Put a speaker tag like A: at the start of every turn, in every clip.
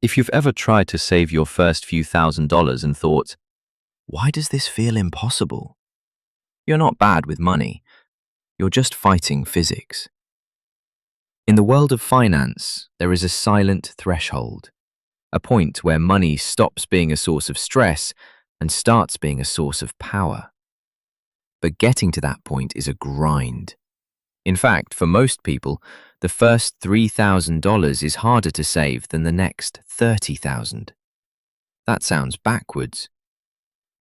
A: If you've ever tried to save your first few $1,000s and thought, why does this feel impossible? You're not bad with money. You're just fighting physics. In the world of finance, there is a silent threshold, a point where money stops being a source of stress and starts being a source of power. But getting to that point is a grind. In fact, for most people, the first $3,000 is harder to save than the next 30,000. That sounds backwards.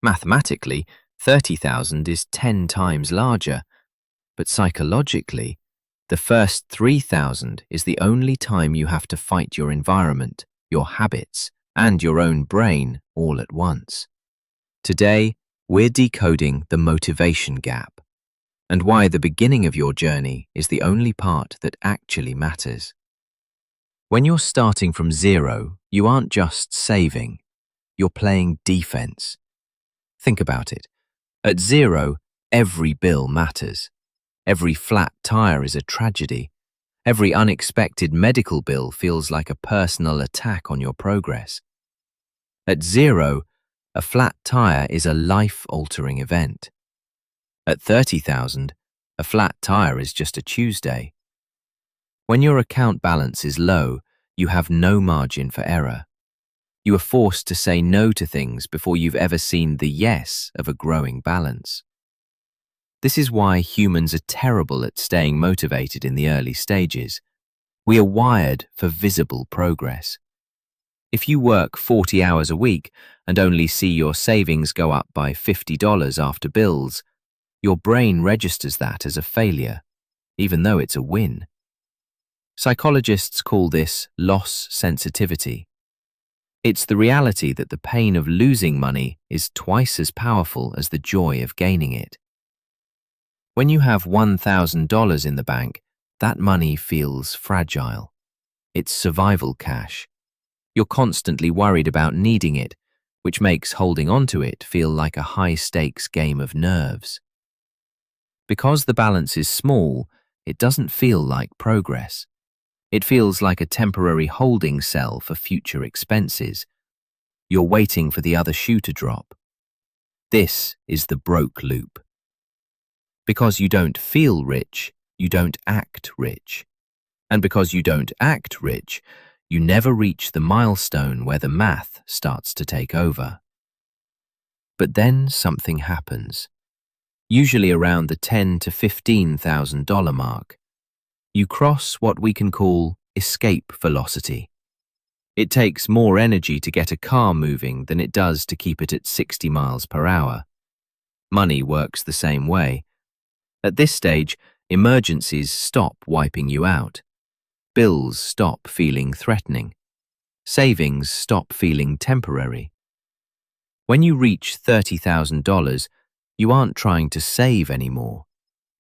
A: Mathematically, 30,000 is 10 times larger, but psychologically, the first 3,000 is the only time you have to fight your environment, your habits, and your own brain all at once. Today, we're decoding the motivation gap, and why the beginning of your journey is the only part that actually matters. When you're starting from zero, you aren't just saving, you're playing defense. Think about it. At zero, every bill matters. Every flat tire is a tragedy. Every unexpected medical bill feels like a personal attack on your progress. At zero, a flat tire is a life-altering event. At 30,000, a flat tire is just a Tuesday. When your account balance is low, you have no margin for error. You are forced to say no to things before you've ever seen the yes of a growing balance. This is why humans are terrible at staying motivated in the early stages. We are wired for visible progress. If you work 40 hours a week and only see your savings go up by $50 after bills, your brain registers that as a failure, even though it's a win. Psychologists call this loss sensitivity. It's the reality that the pain of losing money is twice as powerful as the joy of gaining it. When you have $1,000 in the bank, that money feels fragile. It's survival cash. You're constantly worried about needing it, which makes holding on to it feel like a high-stakes game of nerves. Because the balance is small, it doesn't feel like progress. It feels like a temporary holding cell for future expenses. You're waiting for the other shoe to drop. This is the broke loop. Because you don't feel rich, you don't act rich. And because you don't act rich, you never reach the milestone where the math starts to take over. But then something happens. Usually around the $10,000 to $15,000 mark. You cross what we can call escape velocity. It takes more energy to get a car moving than it does to keep it at 60 miles per hour. Money works the same way. At this stage, emergencies stop wiping you out. Bills stop feeling threatening. Savings stop feeling temporary. When you reach $30,000, you aren't trying to save anymore.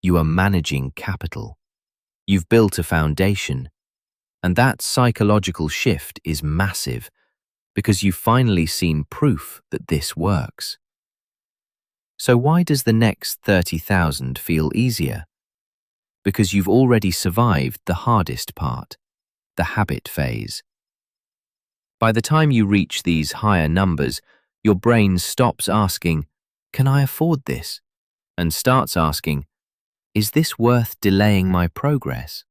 A: You are managing capital. You've built a foundation. And that psychological shift is massive because you've finally seen proof that this works. So why does the next 30,000 feel easier? Because you've already survived the hardest part, the habit phase. By the time you reach these higher numbers, your brain stops asking, "Can I afford this?" and starts asking, "Is this worth delaying my progress?"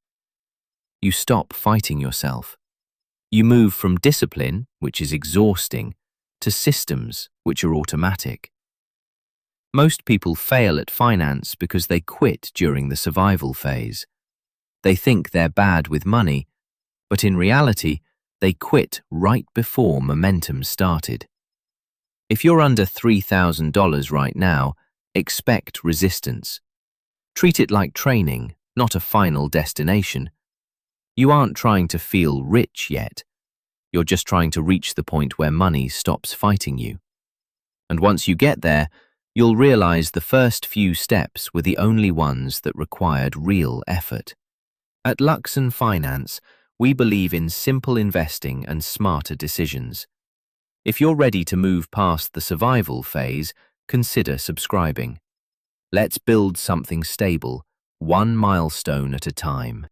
A: You stop fighting yourself. You move from discipline, which is exhausting, to systems, which are automatic. Most people fail at finance because they quit during the survival phase. They think they're bad with money, but in reality, they quit right before momentum started. If you're under $3,000 right now, expect resistance. Treat it like training, not a final destination. You aren't trying to feel rich yet. You're just trying to reach the point where money stops fighting you. And once you get there, you'll realize the first few steps were the only ones that required real effort. At Luxen Finance, we believe in simple investing and smarter decisions. If you're ready to move past the survival phase, consider subscribing. Let's build something stable, one milestone at a time.